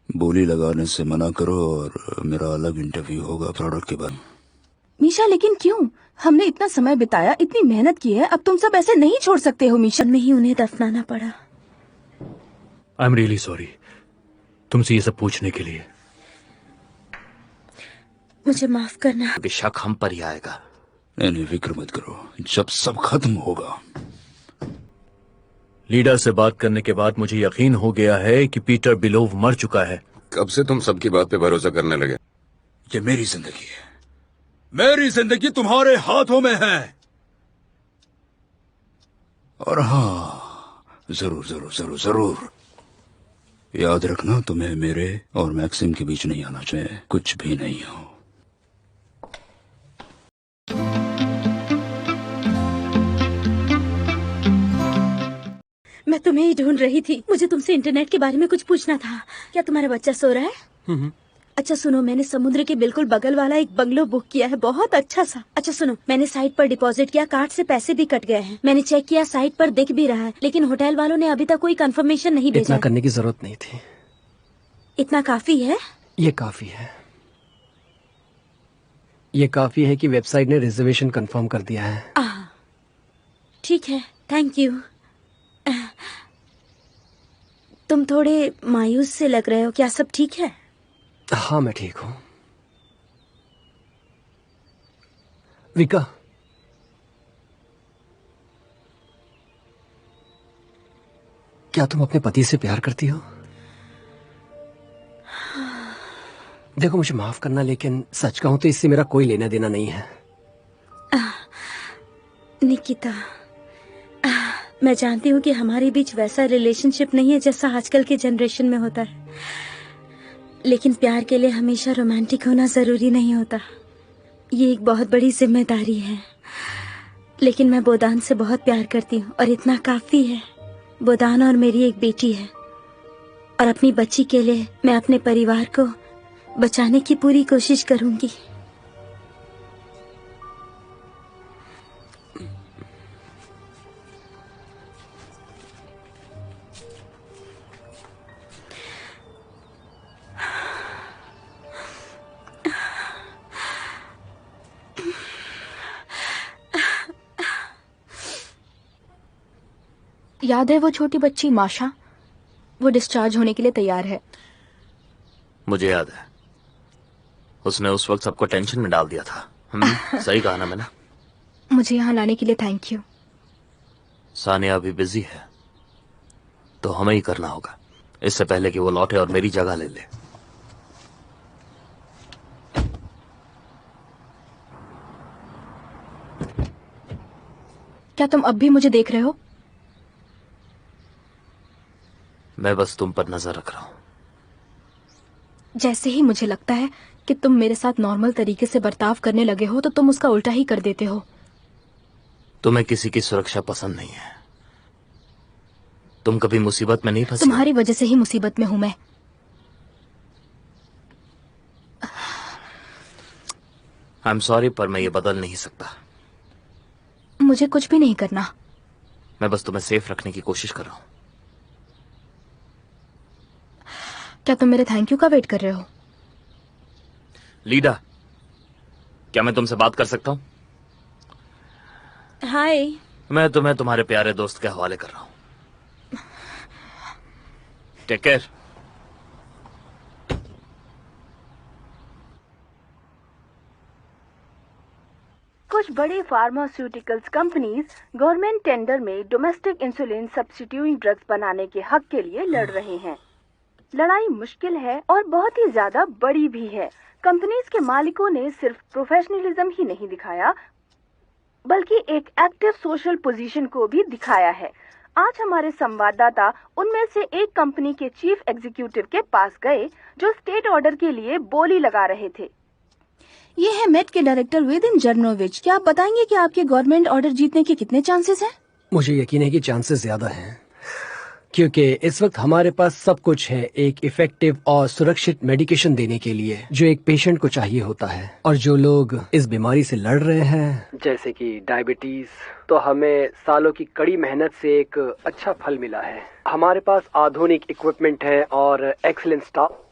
बोली लगाने से मना करो और मेरा अलग इंटरव्यू होगा प्रोडक्ट के बाद। मीशा, लेकिन क्यों? हमने इतना समय बिताया, इतनी मेहनत की है, अब तुम सब ऐसे नहीं छोड़ सकते हो मीशा। में ही उन्हें दफनाना पड़ा। आई एम रियली सॉरी तुमसे ये सब पूछने के लिए। मुझे माफ करना। शक हम पर ही आएगा। नहीं, फिक्र मत करो, जब सब खत्म होगा। लीडर से बात करने के बाद मुझे यकीन हो गया है कि पीटर बिलोव मर चुका है। कब से तुम सबकी बात पे भरोसा करने लगे? ये मेरी जिंदगी है, मेरी जिंदगी तुम्हारे हाथों में है। और हाँ, जरूर जरूर जरूर जरूर याद रखना, तुम्हें मेरे और मैक्सिम के बीच नहीं आना चाहिए, कुछ भी नहीं हो। मैं तुम्हें ही ढूंढ रही थी। मुझे तुमसे इंटरनेट के बारे में कुछ पूछना था। क्या तुम्हारा बच्चा सो रहा है? अच्छा सुनो, मैंने समुद्र के बिल्कुल बगल वाला एक बंगलो बुक किया है, बहुत अच्छा सा। अच्छा सुनो, मैंने साइट पर डिपॉजिट किया, कार्ड से पैसे भी कट गए हैं। मैंने चेक किया, साइट पर दिख भी रहा है, लेकिन होटल वालों ने अभी तक कोई कंफर्मेशन नहीं भेजा। इतना करने की जरूरत नहीं थी। इतना काफी है? ये काफी है। ये काफी है कि वेबसाइट ने रिजर्वेशन कंफर्म कर दिया है। ठीक है, थैंक यू। तुम थोड़े मायूस से लग रहे हो, क्या सब ठीक है? हाँ मैं ठीक हूँ। विका, क्या तुम अपने पति से प्यार करती हो? देखो मुझे माफ करना, लेकिन सच कहूं तो इससे मेरा कोई लेना देना नहीं है। निकिता, मैं जानती हूँ कि हमारे बीच वैसा रिलेशनशिप नहीं है जैसा आजकल के जनरेशन में होता है, लेकिन प्यार के लिए हमेशा रोमांटिक होना जरूरी नहीं होता। ये एक बहुत बड़ी जिम्मेदारी है। लेकिन मैं बोदान से बहुत प्यार करती हूँ और इतना काफी है। बोदान और मेरी एक बेटी है, और अपनी बच्ची के लिए मैं अपने परिवार को बचाने की पूरी कोशिश करूंगी। याद है वो छोटी बच्ची माशा? वो डिस्चार्ज होने के लिए तैयार है। मुझे याद है, उसने उस वक्त सबको टेंशन में डाल दिया था। सही कहा ना मैंने? मुझे यहाँ लाने के लिए थैंक यू। सानिया अभी बिजी है, तो हमें ही करना होगा, इससे पहले कि वो लौटे और मेरी जगह ले ले। क्या तुम अब भी मुझे देख रहे हो? मैं बस तुम पर नजर रख रहा हूँ। जैसे ही मुझे लगता है कि तुम मेरे साथ नॉर्मल तरीके से बर्ताव करने लगे हो, तो तुम उसका उल्टा ही कर देते हो। तुम्हें किसी की सुरक्षा पसंद नहीं है। तुम कभी मुसीबत में नहीं फंसी? तुम्हारी वजह से ही मुसीबत में हूं मैं। आई एम सॉरी, पर मैं ये बदल नहीं सकता। मुझे कुछ भी नहीं करना। मैं बस तुम्हें सेफ रखने की कोशिश कर रहा हूँ। क्या तुम मेरे थैंक यू का वेट कर रहे हो? लीडा, क्या मैं तुमसे बात कर सकता हूँ? हाय। मैं तुम्हें तुम्हारे प्यारे दोस्त के हवाले कर रहा हूँ। Take care. कुछ बड़ी फार्मास्यूटिकल्स कंपनीज गवर्नमेंट टेंडर में डोमेस्टिक इंसुलिन सब्स्टिट्यूइंग ड्रग्स बनाने के हक के लिए लड़ रहे हैं। लड़ाई मुश्किल है और बहुत ही ज्यादा बड़ी भी है। कंपनीज के मालिकों ने सिर्फ प्रोफेशनलिज्म ही नहीं दिखाया, बल्कि एक एक्टिव सोशल पोजीशन को भी दिखाया है। आज हमारे संवाददाता उनमें से एक कंपनी के चीफ एग्जीक्यूटिव के पास गए, जो स्टेट ऑर्डर के लिए बोली लगा रहे थे। ये है मेट के डायरेक्टर वेदिन जर्नोविच। क्या आप बताएंगे कि आपके गवर्नमेंट ऑर्डर जीतने के कितने चांसेस हैं? मुझे यकीन है कि चांसेस ज्यादा हैं, क्योंकि इस वक्त हमारे पास सब कुछ है एक इफेक्टिव और सुरक्षित मेडिकेशन देने के लिए जो एक पेशेंट को चाहिए होता है। और जो लोग इस बीमारी से लड़ रहे हैं, जैसे कि डायबिटीज, तो हमें सालों की कड़ी मेहनत से एक अच्छा फल मिला है। हमारे पास आधुनिक इक्विपमेंट है और एक्सीलेंट स्टाफ।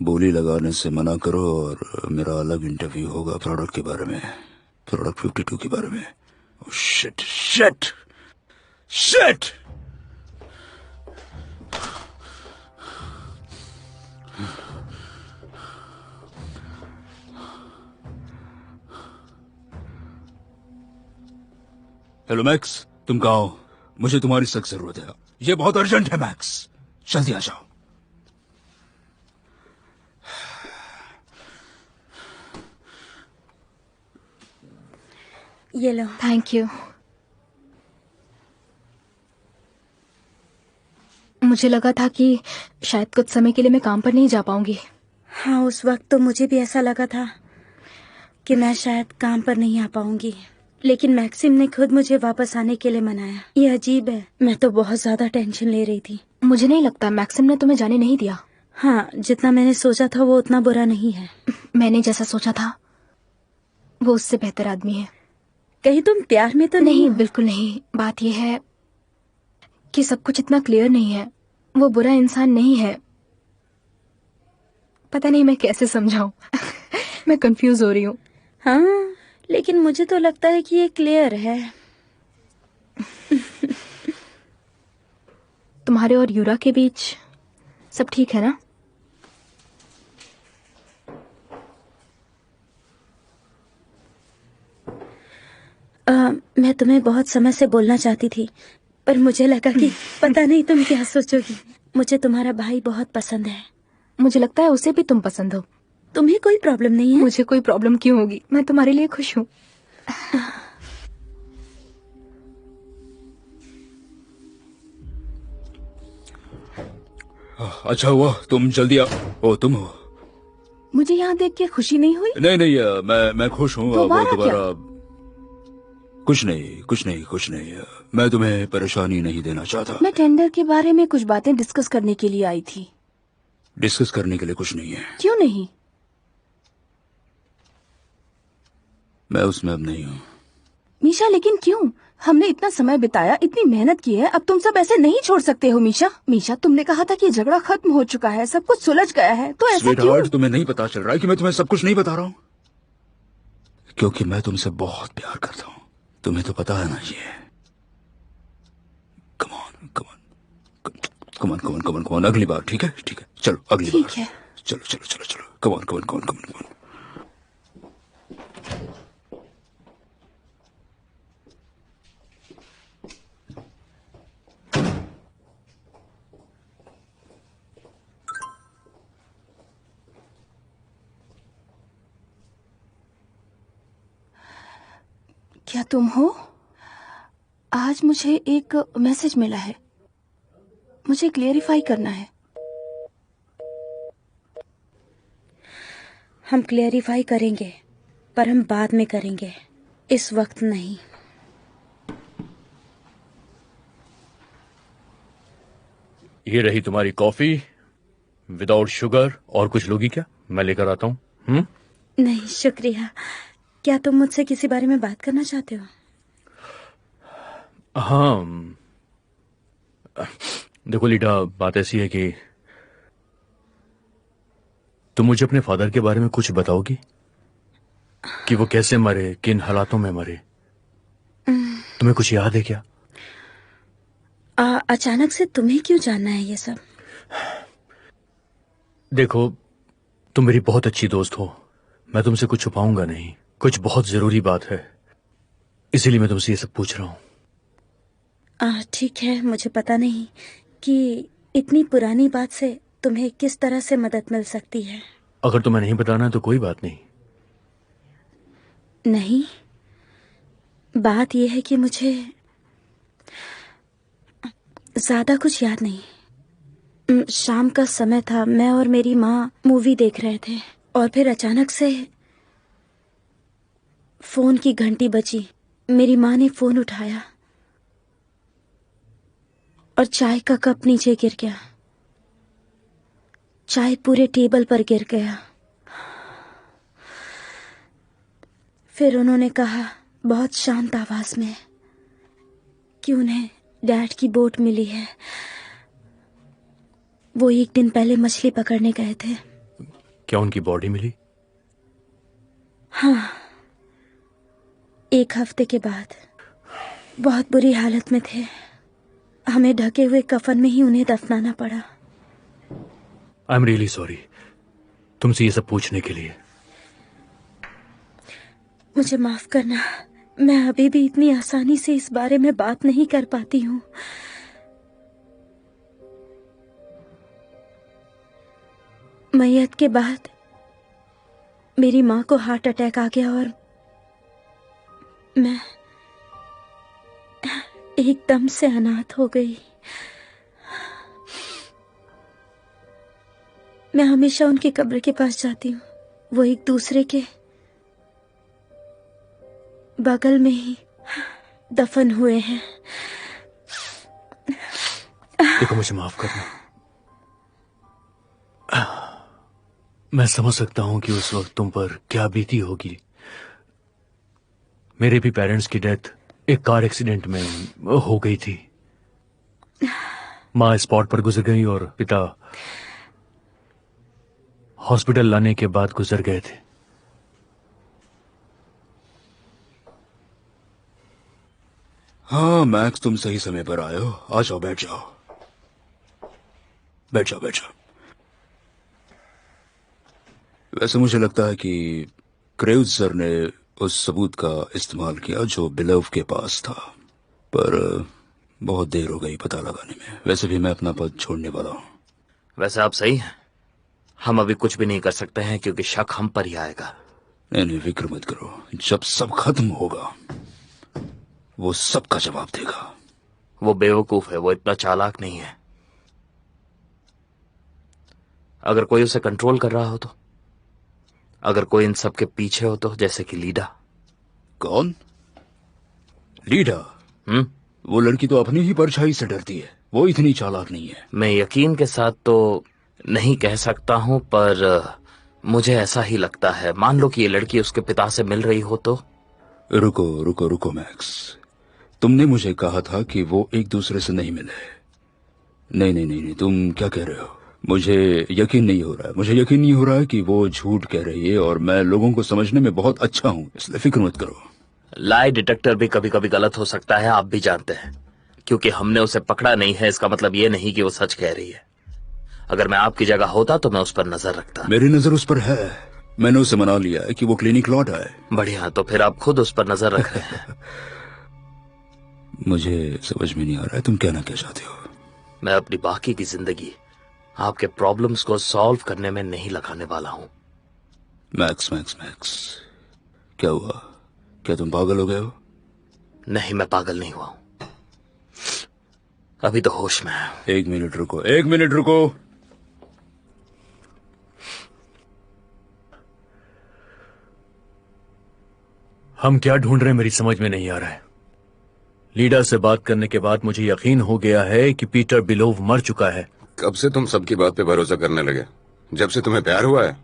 बोली लगाने से मना करो और मेरा अलग इंटरव्यू होगा प्रोडक्ट के बारे में, प्रोडक्ट 52 के बारे में। Shit shit shit. Hello max, तुम कहाँ हो? मुझे तुम्हारी सख्त जरूरत है। ये बहुत अर्जेंट है मैक्स, जल्दी आ जाओ। ये लो। Thank you. मुझे लगा था कि शायद कुछ समय के लिए मैं काम पर नहीं जा पाऊंगी। हाँ, उस वक्त तो मुझे भी ऐसा लगा था कि मैं शायद काम पर नहीं आ पाऊंगी, लेकिन मैक्सिम ने खुद मुझे वापस आने के लिए मनाया। ये अजीब है, मैं तो बहुत ज्यादा टेंशन ले रही थी। मुझे नहीं लगता मैक्सिम ने तुम्हें जाने नहीं दिया। हाँ, जितना मैंने सोचा था वो उतना बुरा नहीं है। मैंने जैसा सोचा था वो उससे बेहतर आदमी है। कहीं तुम प्यार में तो नहीं, हो? बिल्कुल नहीं। बात यह है कि सब कुछ इतना क्लियर नहीं है। वो बुरा इंसान नहीं है। पता नहीं मैं कैसे समझाऊं। मैं कंफ्यूज हो रही हूँ। हाँ, लेकिन मुझे तो लगता है कि ये क्लियर है। तुम्हारे और यूरा के बीच सब ठीक है ना? मैं तुम्हें बहुत समय से बोलना चाहती थी, पर मुझे लगा कि पता नहीं तुम क्या सोचोगी। मुझे तुम्हारा भाई बहुत पसंद है। मुझे लगता है उसे भी तुम पसंद हो। तुम्हें कोई प्रॉब्लम नहीं है? मुझे कोई प्रॉब्लम क्यों होगी? मैं तुम्हारे लिए खुश हूँ। अच्छा हुआ तुम जल्दी आ। ओ, तुम हो? मुझे यहाँ देख के खुशी नहीं हुई? नहीं नहीं, मैं खुश हूँ। दोबारा दोबारा कुछ नहीं। मैं तुम्हें परेशानी नहीं देना चाहता। मैं टेंडर के बारे में कुछ बातें डिस्कस करने के लिए आई थी। डिस्कस करने के लिए कुछ नहीं है। क्यों नहीं? मैं उसमें अब नहीं हूँ। मीशा, लेकिन क्यों? हमने इतना समय बिताया, इतनी मेहनत की है, अब तुम सब ऐसे नहीं छोड़ सकते हो। मीशा, तुमने कहा था कि झगड़ा खत्म हो चुका है, सब कुछ सुलझ गया है, तो ऐसा क्यों? स्वीटहार्ट, तुम्हें नहीं पता चल रहा है कि मैं तुम्हें सब कुछ नहीं बता रहा हूँ? क्योंकि मैं तुमसे बहुत प्यार करता हूँ। तुम्हें तो पता है ना ये। कम ऑन, अगली बार। ठीक है? चलो अगली बार। ठीक है। चलो कम ऑन। क्या तुम हो? आज मुझे एक मैसेज मिला है, मुझे क्लियरिफाई करना है। हम क्लियरिफाई करेंगे, पर हम बाद में करेंगे, इस वक्त नहीं। ये रही तुम्हारी कॉफी विदाउट शुगर। और कुछ लोगी क्या? मैं लेकर आता हूँ। नहीं शुक्रिया। क्या तुम मुझसे किसी बारे में बात करना चाहते हो? हाँ, देखो लीडा, बात ऐसी है कि तुम मुझे अपने फादर के बारे में कुछ बताओगी कि वो कैसे मरे, किन हालातों में मरे? तुम्हें कुछ याद है क्या? अचानक से तुम्हें क्यों जानना है ये सब? देखो, तुम मेरी बहुत अच्छी दोस्त हो, मैं तुमसे कुछ छुपाऊंगा नहीं। कुछ बहुत जरूरी बात है, इसीलिए मैं तुमसे ये सब पूछ रहा हूँ। ठीक है, मुझे पता नहीं कि इतनी पुरानी बात से तुम्हें किस तरह से मदद मिल सकती है। अगर तुम्हें नहीं बताना है तो कोई बात नहीं। नहीं, बात यह है कि मुझे ज्यादा कुछ याद नहीं। शाम का समय था, मैं और मेरी माँ मूवी देख रहे थे और फिर अचानक से फोन की घंटी बजी। मेरी माँ ने फोन उठाया और चाय का कप नीचे गिर गया। चाय पूरे टेबल पर गिर गया। फिर उन्होंने कहा बहुत शांत आवाज में कि उन्हें डैड की बोट मिली है। वो एक दिन पहले मछली पकड़ने गए थे। क्या उनकी बॉडी मिली? हाँ, 1 हफ्ते के बाद। बहुत बुरी हालत में थे। हमें ढके हुए कफन में ही उन्हें दफनाना पड़ा। आई एम रियली सॉरी तुमसे ये सब पूछने के लिए। मुझे माफ करना, मैं अभी भी इतनी आसानी से इस बारे में बात नहीं कर पाती हूँ। मैयत के बाद मेरी माँ को हार्ट अटैक आ गया और मैं एकदम से अनाथ हो गई। मैं हमेशा उनकी कब्र के पास जाती हूँ। वो एक दूसरे के बगल में ही दफन हुए हैं। देखो मुझे माफ करना। मैं समझ सकता हूं कि उस वक्त तुम पर क्या बीती होगी। मेरे भी पेरेंट्स की डेथ एक कार एक्सीडेंट में हो गई थी। माँ स्पॉट पर गुजर गई और पिता हॉस्पिटल लाने के बाद गुजर गए थे। हाँ मैक्स, तुम सही समय पर आए हो। आ जाओ, बैठ जाओ, बैठ जाओ, बैठ जाओ। वैसे मुझे लगता है कि क्रेव्ज सर ने उस सबूत का इस्तेमाल किया जो बिलव के पास था, पर बहुत देर हो गई पता लगाने में। वैसे भी मैं अपना पद छोड़ने वाला हूँ। वैसे आप सही हैं, हम अभी कुछ भी नहीं कर सकते हैं क्योंकि शक हम पर ही आएगा। नहीं नहीं, फिक्र मत करो, जब सब खत्म होगा वो सबका जवाब देगा। वो बेवकूफ है, वो इतना चालाक नहीं है। अगर कोई उसे कंट्रोल कर रहा हो तो, अगर कोई इन सब के पीछे हो तो, जैसे कि लीडा। कौन? लीडा? वो लड़की तो अपनी ही परछाई से डरती है, वो इतनी चालाक नहीं है। मैं यकीन के साथ तो नहीं कह सकता हूं, पर मुझे ऐसा ही लगता है। मान लो कि ये लड़की उसके पिता से मिल रही हो तो। रुको रुको रुको मैक्स, तुमने मुझे कहा था कि वो एक दूसरे से नहीं मिले। नहीं नहीं नहीं नहीं, तुम क्या कह रहे हो? मुझे यकीन नहीं हो रहा है। मुझे यकीन नहीं हो रहा है कि वो झूठ कह रही है, और मैं लोगों को समझने में बहुत अच्छा हूं, इसलिए फिक्र मत करो। लाई डिटेक्टर भी कभी कभी गलत हो सकता है, आप भी जानते हैं। क्योंकि हमने उसे पकड़ा नहीं है, इसका मतलब ये नहीं कि वो सच कह रही है। अगर मैं आपकी जगह होता तो मैं उस पर नजर रखता। मेरी नजर उस पर है। मैंने उसे मना लिया है कि वो क्लिनिक लौट आए। बढ़िया, तो फिर आप खुद उस पर नजर रख रहे हैं। मुझे समझ में नहीं आ रहा है तुम कहना क्या चाहते हो। मैं अपनी बाकी की जिंदगी आपके प्रॉब्लम्स को सॉल्व करने में नहीं लगाने वाला हूं। मैक्स मैक्स मैक्स, क्या हुआ? क्या तुम पागल हो गए हो? नहीं, मैं पागल नहीं हुआ हूं, अभी तो होश में है। 1 मिनट रुको, 1 मिनट रुको। हम क्या ढूंढ रहे हैं मेरी समझ में नहीं आ रहा है। लीडा से बात करने के बाद मुझे यकीन हो गया है कि पीटर बिलोव मर चुका है। कब से तुम सबकी बात पे भरोसा करने लगे? जब से तुम्हें प्यार हुआ है?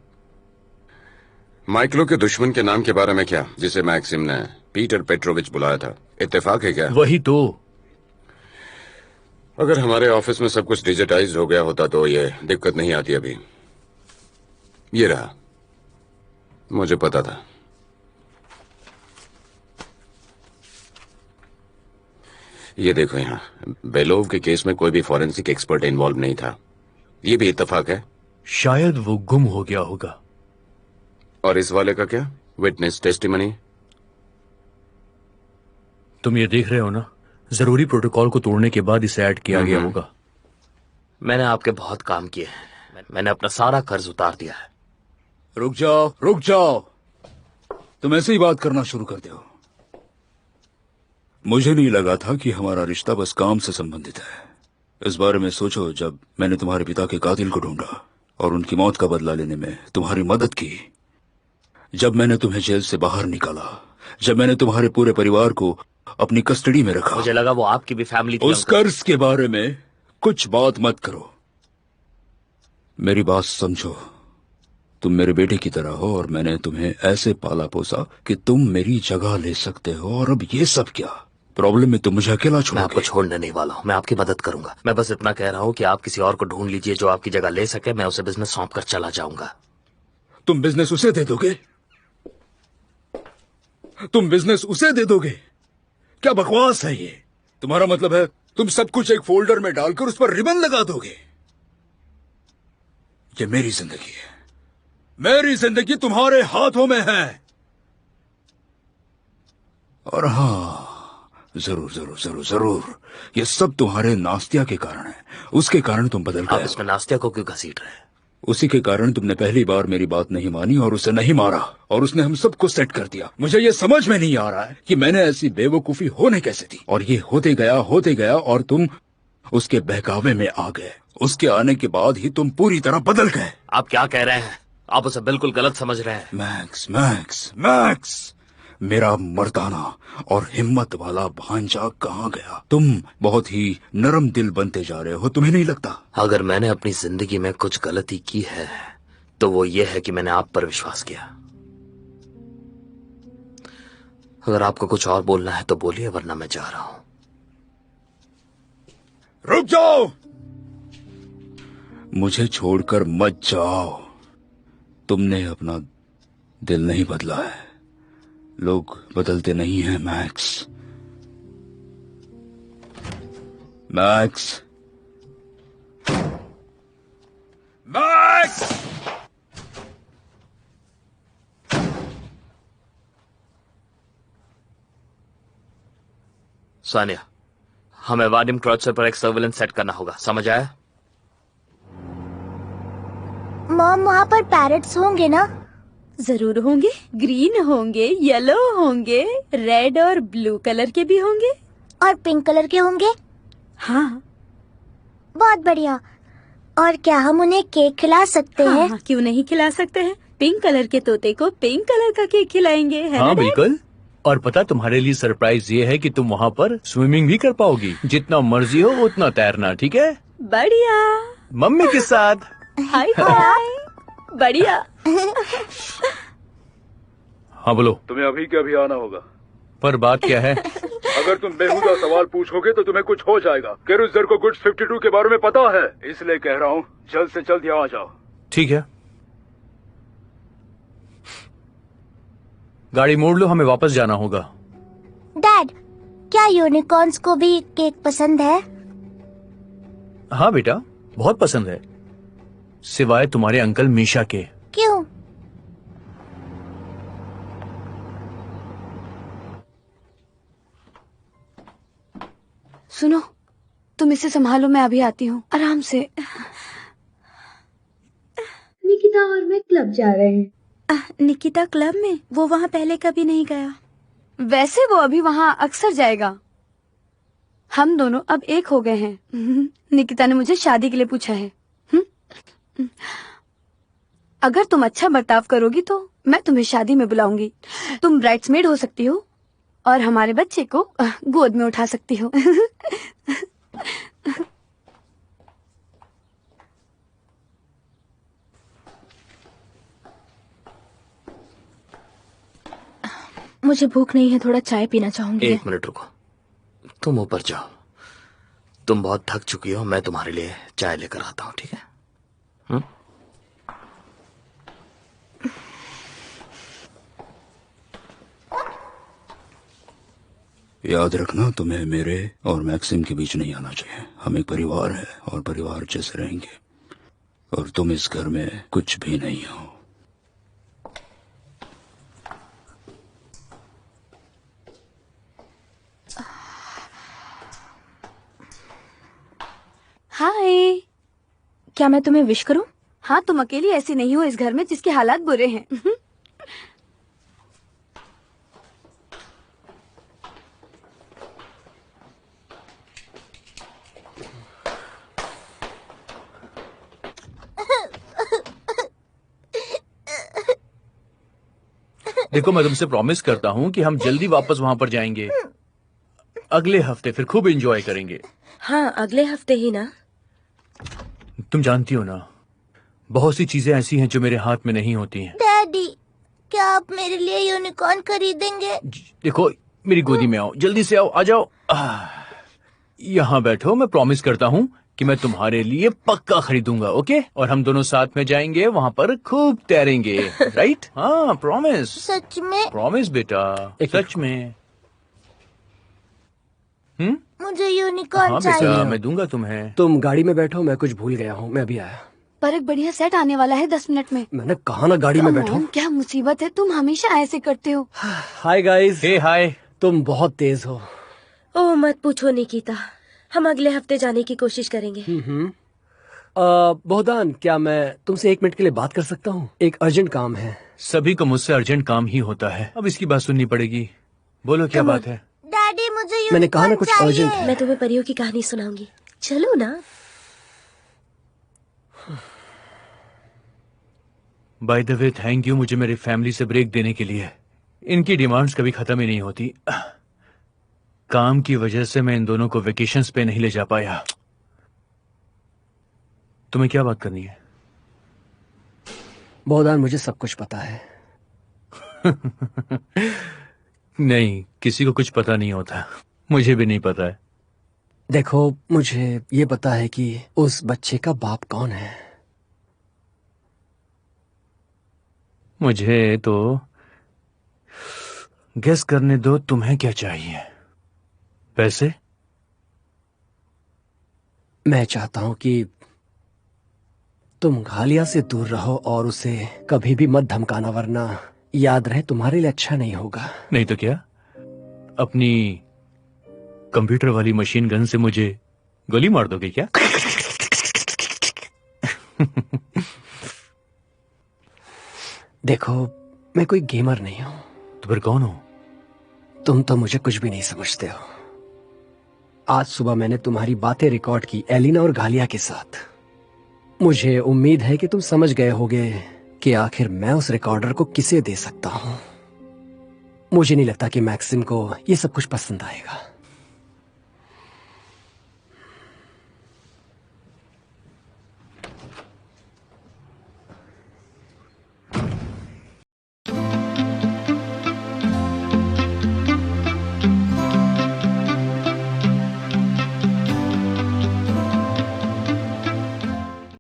माइकलो के दुश्मन के नाम के बारे में क्या, जिसे मैक्सिम ने पीटर पेट्रोविच बुलाया था? इत्तेफाक है क्या? वही तो। अगर हमारे ऑफिस में सब कुछ डिजिटाइज हो गया होता तो ये दिक्कत नहीं आती। अभी ये रहा, मुझे पता था। ये देखो, यहाँ बेलोव के केस में कोई भी फॉरेंसिक एक्सपर्ट इन्वॉल्व नहीं था। ये भी इत्तेफाक है। शायद वो गुम हो गया होगा। और इस वाले का क्या? Witness testimony. तुम ये देख रहे हो ना, जरूरी प्रोटोकॉल को तोड़ने के बाद इसे ऐड किया गया होगा। मैंने आपके बहुत काम किए हैं, मैंने अपना सारा कर्ज उतार दिया है। रुक जाओ, रुक जाओ। तुम ऐसे ही बात करना शुरू कर दो। मुझे नहीं लगा था कि हमारा रिश्ता बस काम से संबंधित है। इस बारे में सोचो, जब मैंने तुम्हारे पिता के कातिल को ढूंढा और उनकी मौत का बदला लेने में तुम्हारी मदद की, जब मैंने तुम्हें जेल से बाहर निकाला, जब मैंने तुम्हारे पूरे परिवार को अपनी कस्टडी में रखा। मुझे लगा वो आपकी भी फैमिली थी। उस कर्ज के बारे में कुछ बात मत करो। मेरी बात समझो। तुम मेरे बेटे की तरह हो और मैंने तुम्हें ऐसे पाला पोसा कि तुम मेरी जगह ले सकते हो, और अब ये सब क्या? प्रॉब्लम में तुम मुझे अकेला छोड़ोगे? मैं आपको छोड़ने नहीं वाला हूँ, मैं आपकी मदद करूंगा। मैं बस इतना कह रहा हूँ कि आप किसी और को ढूंढ लीजिए जो आपकी जगह ले सके, मैं उसे बिजनेस सौंप कर चला जाऊंगा। तुम बिजनेस उसे दे दोगे? तुम बिजनेस उसे दे दोगे? क्या बकवास है ये? तुम्हारा मतलब है तुम सब कुछ एक फोल्डर में डालकर उस पर रिबन लगा दोगे? ये मेरी जिंदगी है, मेरी जिंदगी तुम्हारे हाथों में है। और हाँ, जरूर जरूर जरूर जरूर, ये सब तुम्हारे नास्तिया के कारण है। उसके कारण तुम बदल आप गए। इसमें नास्तिया को क्यों घसीट रहे हैं? उसी के कारण तुमने पहली बार मेरी बात नहीं मानी और उसे नहीं मारा, और उसने हम सबको सेट कर दिया। मुझे ये समझ में नहीं आ रहा है कि मैंने ऐसी बेवकूफी होने कैसे दी। और ये होते गया और तुम उसके बहकावे में आ गए। उसके आने के बाद ही तुम पूरी तरह बदल गए। आप क्या कह रहे हैं? आप उसे बिल्कुल गलत समझ रहे हैं। मैक्स मैक्स मैक्स, मेरा मर्दाना और हिम्मत वाला भांजा कहाँ गया? तुम बहुत ही नरम दिल बनते जा रहे हो, तुम्हें नहीं लगता? अगर मैंने अपनी जिंदगी में कुछ गलती की है तो वो ये है कि मैंने आप पर विश्वास किया। अगर आपको कुछ और बोलना है तो बोलिए, वरना मैं जा रहा हूं। रुक जाओ, मुझे छोड़कर मत जाओ। तुमने अपना दिल नहीं बदला है। लोग बदलते नहीं हैं मैक्स। Max, max! सानिया, हमें वाडिम क्रॉचर पर एक सर्विलेंस सेट करना होगा, समझ आया? मॉम, वहाँ पर पैरेट्स होंगे ना? जरूर होंगे। ग्रीन होंगे, येलो होंगे, रेड और ब्लू कलर के भी होंगे। और पिंक कलर के होंगे? हाँ। बहुत बढ़िया। और क्या हम उन्हें केक खिला सकते हैं? हाँ, क्यों नहीं खिला सकते हैं। पिंक कलर के तोते को पिंक कलर का केक खिलाएंगे, है हाँ ना डैड? बिल्कुल। और पता, तुम्हारे लिए सरप्राइज ये है कि तुम वहाँ पर स्विमिंग भी कर पाओगी। जितना मर्जी हो उतना तैरना, ठीक है? बढ़िया। मम्मी के साथ। हाय हाय। बढ़िया। हाँ बोलो। तुम्हें अभी के अभी आना होगा। पर बात क्या है? अगर तुम बेहुदा सवाल पूछोगे तो तुम्हें कुछ हो जाएगा। केरुसर को गुड्स 52 के बारे में पता है, इसलिए कह रहा हूँ जल्द से जल्द यहाँ आ जाओ। ठीक है, गाड़ी मोड़ लो, हमें वापस जाना होगा। डैड, क्या यूनिकॉर्न्स को भी केक पसंद है? हाँ बेटा, बहुत पसंद है, सिवाय तुम्हारे अंकल मीशा के। क्यों? सुनो, तुम इसे संभालो, मैं अभी आती हूँ। आराम से। निकिता और मैं क्लब जा रहे हैं। निकिता क्लब में? वो वहाँ पहले कभी नहीं गया। वैसे वो अभी वहाँ अक्सर जाएगा। हम दोनों अब एक हो गए हैं। निकिता ने मुझे शादी के लिए पूछा है। अगर तुम अच्छा बर्ताव करोगी तो मैं तुम्हें शादी में बुलाऊंगी। तुम ब्राइड्समेड हो सकती हो और हमारे बच्चे को गोद में उठा सकती हो। मुझे भूख नहीं है, थोड़ा चाय पीना चाहूंगी। 1 मिनट रुको, तुम ऊपर जाओ। तुम बहुत थक चुकी हो, मैं तुम्हारे लिए चाय लेकर आता हूँ, ठीक है? याद रखना, तुम्हें मेरे और मैक्सिम के बीच नहीं आना चाहिए। हम एक परिवार है और परिवार जैसे रहेंगे, और तुम इस घर में कुछ भी नहीं हो। हाय, क्या मैं तुम्हें विश करूं? हाँ, तुम अकेली ऐसी नहीं हो इस घर में जिसके हालात बुरे हैं। देखो, मैं तुमसे प्रॉमिस करता हूँ कि हम जल्दी वापस वहाँ पर जाएंगे। अगले हफ्ते फिर खूब एंजॉय करेंगे। हाँ, अगले हफ्ते ही ना। तुम जानती हो ना, बहुत सी चीजें ऐसी हैं जो मेरे हाथ में नहीं होती हैं। डैडी, क्या आप मेरे लिए यूनिकॉर्न खरीदेंगे? देखो, मेरी गोदी में आओ, जल्दी से आओ, आ जाओ। यहाँ बैठो, मैं प्रॉमिस करता हूँ कि मैं तुम्हारे लिए पक्का खरीदूंगा, ओके? और हम दोनों साथ में जाएंगे, वहाँ पर खूब तैरेंगे, राइट? हाँ, प्रॉमिस। सच में? प्रॉमिस बेटा, सच में। मुझे यूनिकॉर्न हाँ चाहिए। बेटा, मैं दूंगा तुम्हें। तुम गाड़ी में बैठो, मैं कुछ भूल गया हूँ, मैं अभी आया। पर एक बढ़िया सेट आने वाला है 10 मिनट में। मैंने कहा ना गाड़ी में बैठो। Come on, क्या मुसीबत है, तुम हमेशा ऐसे करते हो। Hi guys. Hey hi. तुम बहुत तेज हो। ओह मत पूछो निकिता, हम अगले हफ्ते जाने की कोशिश करेंगे। बोहदान, क्या मैं तुमसे 1 मिनट के लिए बात कर सकता हूँ? एक अर्जेंट काम है। सभी को मुझसे अर्जेंट काम ही होता है। अब इसकी बात सुननी पड़ेगी। बोलो क्या बात है? डैडी मुझे यूनिकॉर्न मैंने कहा ना कुछ अर्जेंट है। मैं तुम्हें परियों की कहानी सुनाऊंगी, चलो ना। By the way, thank you मुझे मेरी फैमिली से ब्रेक देने के लिए। इनकी डिमांड्स कभी खत्म ही नहीं होती। काम की वजह से मैं इन दोनों को वेकेशंस पे नहीं ले जा पाया। तुम्हें क्या बात करनी है? बोहदान, मुझे सब कुछ पता है। नहीं, किसी को कुछ पता नहीं होता। मुझे भी नहीं पता है। देखो, मुझे ये पता है कि उस बच्चे का बाप कौन है। मुझे तो गेस करने दो, तुम्हें क्या चाहिए? पैसे? मैं चाहता हूं कि तुम घालिया से दूर रहो और उसे कभी भी मत धमकाना, वरना याद रहे तुम्हारे लिए अच्छा नहीं होगा। नहीं तो क्या, अपनी कंप्यूटर वाली मशीन गन से मुझे गोली मार दोगे क्या? देखो, मैं कोई गेमर नहीं हूं। तो फिर कौन हो? तुम तो मुझे कुछ भी नहीं समझते हो। आज सुबह मैंने तुम्हारी बातें रिकॉर्ड की एलिना और घालिया के साथ। मुझे उम्मीद है कि तुम समझ गए होगे कि आखिर मैं उस रिकॉर्डर को किसे दे सकता हूं। मुझे नहीं लगता कि मैक्सिम को ये सब कुछ पसंद आएगा।